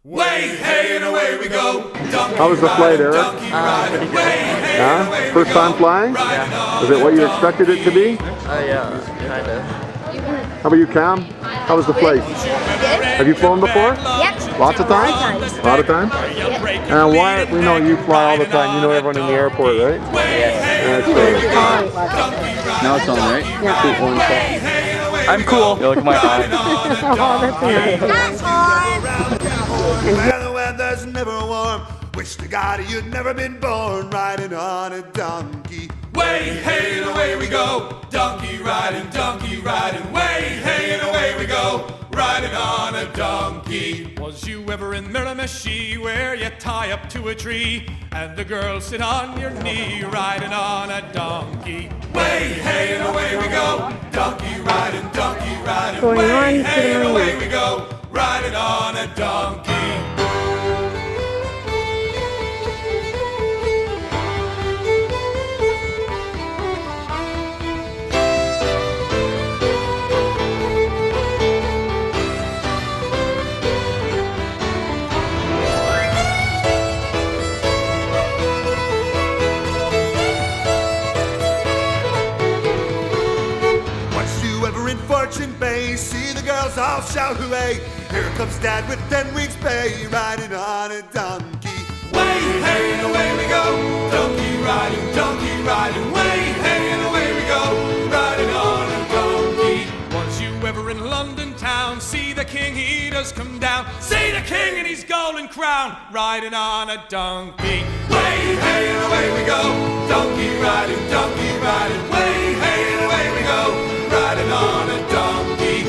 Way, hey, and away we go. How was the flight, Eric? Pretty good. Yeah? First time flying? Yeah. Was it what you expected it to be? Yeah, kind of. How about you, Cam? How was the flight? Have you flown before? Yep. Lots of times? A lot of times? Yep. And why? We know you fly all the time. You know everyone in the airport, right? Yes. That's Now it's on, right? Yeah. I'm cool. You look at my eye. Oh, that's nice. That's on. Where the weather's never warm. Wish to God you'd never been born riding on a donkey. Way, hey, and away we go. Donkey riding, way, hey, and away we go. Riding on a donkey. Was you ever in Miramichi where you tie up to a tree and the girls sit on your knee riding on a donkey? Way, hey, and away we go. Donkey riding, Going way, on to hey, the and away marina. we go. Riding on a donkey. Once you ever in Fortune Bay, see the girls all shout hooray. Here comes Dad with 10 weeks pay, riding on a donkey. Way, hey, and away we go. Donkey riding, way, hey, and away we go. Riding on a donkey. Was you ever in London town, see the king, he does come down. See the king in his golden crown, riding on a donkey. Way, hey, and away we go. Donkey riding, way, hey, and away we go. Riding on a donkey.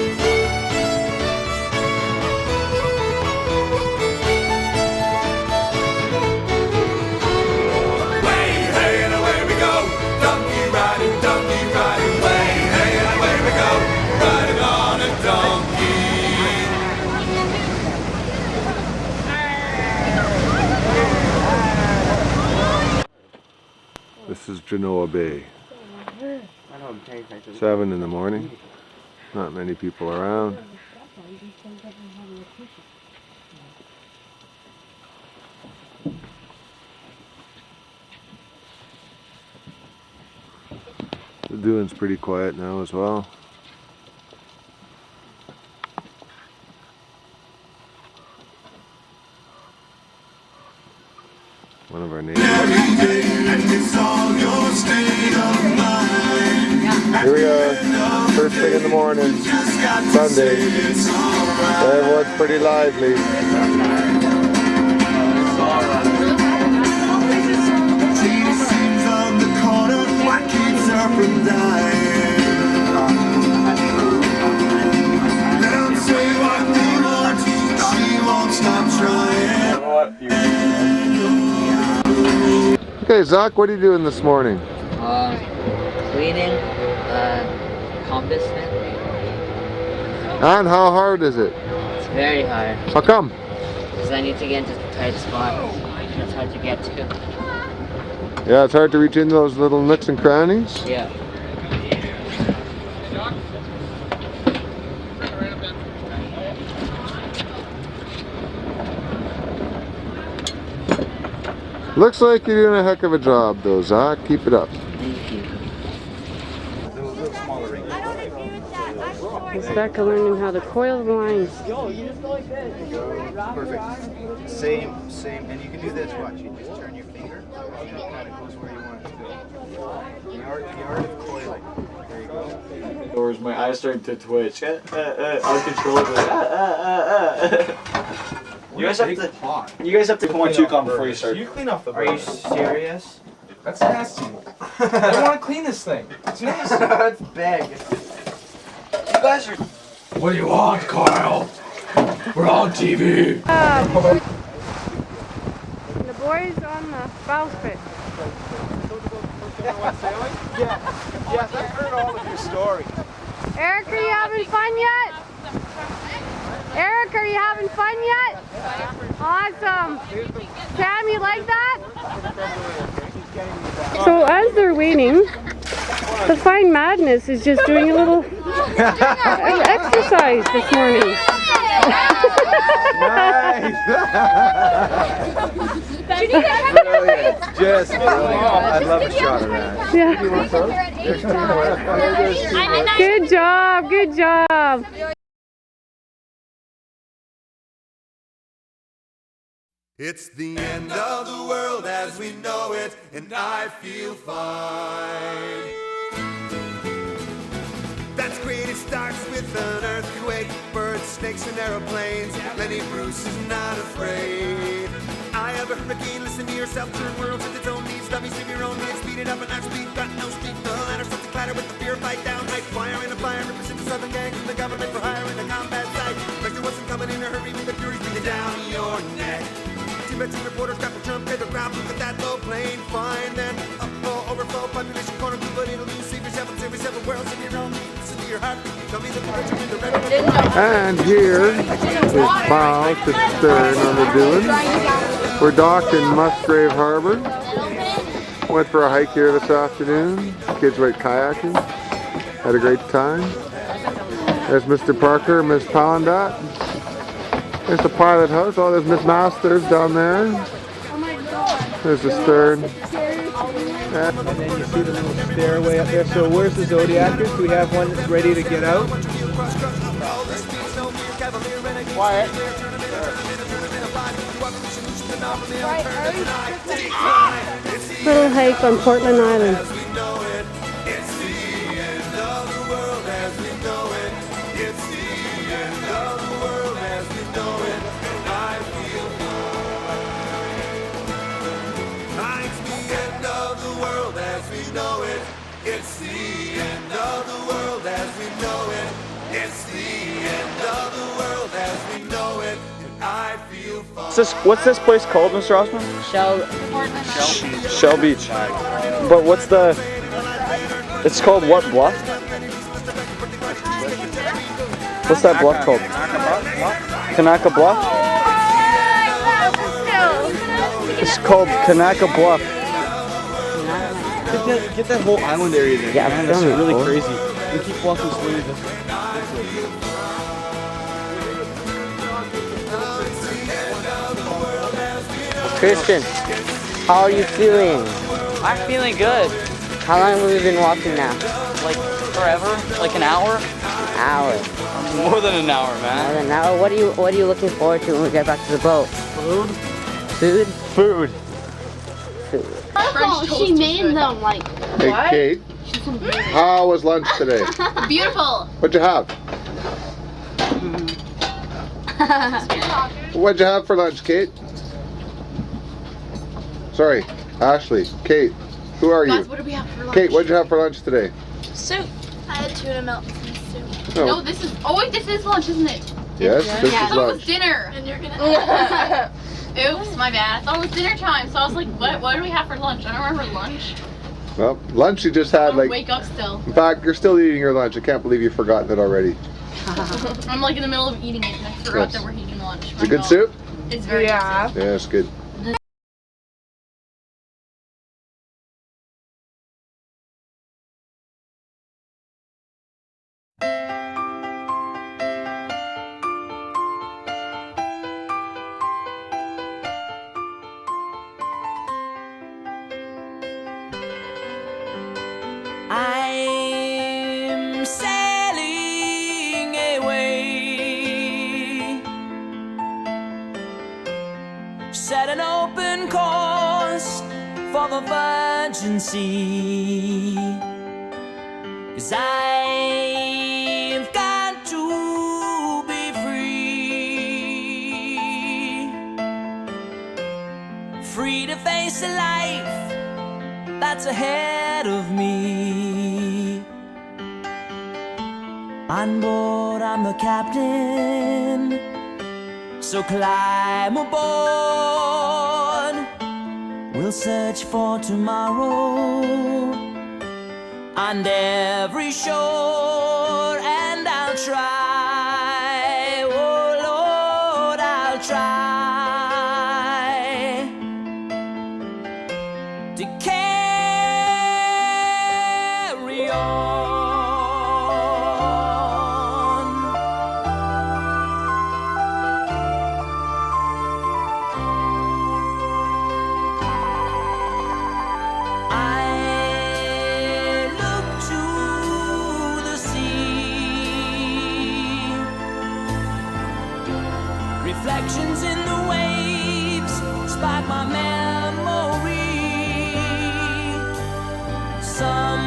Way, hey, and away we go. Donkey riding, way, hey, and away we go. Riding on a donkey. This is Genoa Bay. 7 in the morning. Not many people around. The dune's pretty quiet now as well. One of our neighbors. Here we are, first thing in the morning, Sunday. Everyone's pretty lively. Seems on the corner, what keeps her from dying? Let them say what they want, she won't stop trying. Okay, Zach, what are you doing this morning? Cleaning compass net. And how hard is it? It's very hard How come? because I need to get into tight spots. It's hard to get to. Yeah, it's hard to reach into those little nooks and crannies. Yeah. Looks like you're doing a heck of a job though, Zach. Keep it up. Thank you. It's Becca learning how to coil the lines. Perfect. Same, and you can do this, watch, you just turn your finger, and it kind of goes where you want it to go. The art of coiling. There you go. Or is my eyes starting to twitch? Uncontrollably. You guys have to come on Tucon before you start. You clean off the Are you serious? That's nasty. I don't want to clean this thing. It's nasty. That's big. You guys are. What do you want, Kyle? We're on TV. The boys on the bowsprit. Yes, I've heard all of your stories. Eric, are you having fun yet? Eric, are you having fun yet? Awesome. Sam, you like that? So as they're waiting, the Fine Madness is just doing a little exercise this morning. Nice. Brilliant. Just brilliant. I'd love a shot of that. Yeah. Good job, good job. It's the end of the world as we know it, and I feel fine. That's great, it starts with an earthquake, birds, snakes, and aeroplanes. Lenny Bruce is not afraid. I have a hurricane, listen to yourself, turn worlds with its own needs. Dummies in your own needs, speed it up and not speed, got no speed. The ladder starts to clatter with the fear, fight down, like fire in a fire. Represent the southern gangs and the government for hire in the combat site. Like there wasn't coming in a hurry with the furies breathing down your neck. Team reporters grab the jump, pay the ground, look at that low plane, fine. Then upflow, overflow, population corner, but it'll lose. Save yourself and save yourself the world's in your own. Listen to your heart, tell me that the picture in the red. And here is bow to stern on the Doon. We're docked in Musgrave Harbor. Went for a hike here this afternoon. Kids went kayaking. Had a great time. There's Mr. Parker, Miss Palandat. There's the pilot house. Oh, there's Miss Masters down there. There's the stern. And then you see the little stairway up there. So where's the Zodiacers? Do we have one that's ready to get out? Quiet. Little hike on Portland Island. It's the end of the world as we know it. It's the end of the world as we know it. And I feel fine. What's this place called, Mr. Osman? Shell Beach. But what's the... It's called what bluff? What's that bluff called? Kanaka Bluff? It's called Kanaka Bluff. Get that whole island area there. Yeah, man, that's really crazy. We keep walking slowly. Christian, how are you feeling? I'm feeling good. How long have we been walking now? Like forever? Like an hour? An hour. More than an hour, man. More than an hour? What are you looking forward to when we get back to the boat? Food? Food? Food. She made them like. Hey, Kate. How was lunch today? Beautiful. What'd you have? What'd you have for lunch, Kate? Sorry, Ashley. Kate, who are you? Guys, what do we have for lunch? Kate, what'd you have for lunch today? Soup. I had tuna milk and soup. Oh. No, this is. Oh wait, this is lunch, isn't it? Yes, this I is thought it was lunch. dinner. And you're gonna. Oops, my bad. I thought it was dinner time, so I was like, what do we have for lunch? I don't remember lunch. Well, lunch you just had I'm like. wake up still. In fact, you're still eating your lunch. I can't believe you've forgotten it already. I'm like in the middle of eating it and I forgot Yes. that we're eating lunch. It's a good soup? It's very good soup. Yeah, it's good. I'm sailing away, set an open course for the virgin sea, 'cause I've got to be free, free to face a life that's ahead of me. On board, I'm the captain, so climb aboard. We'll search for tomorrow on every shore, and I'll try, oh Lord, I'll try to carry on. songs in the waves spark my memory. Some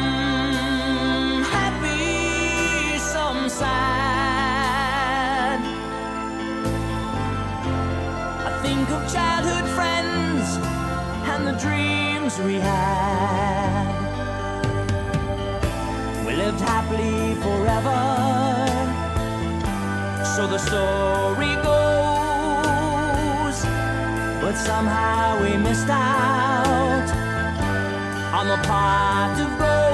happy, some sad. I think of childhood friends and the dreams we had. We lived happily forever, so the story goes. But somehow we missed out on the pot of gold.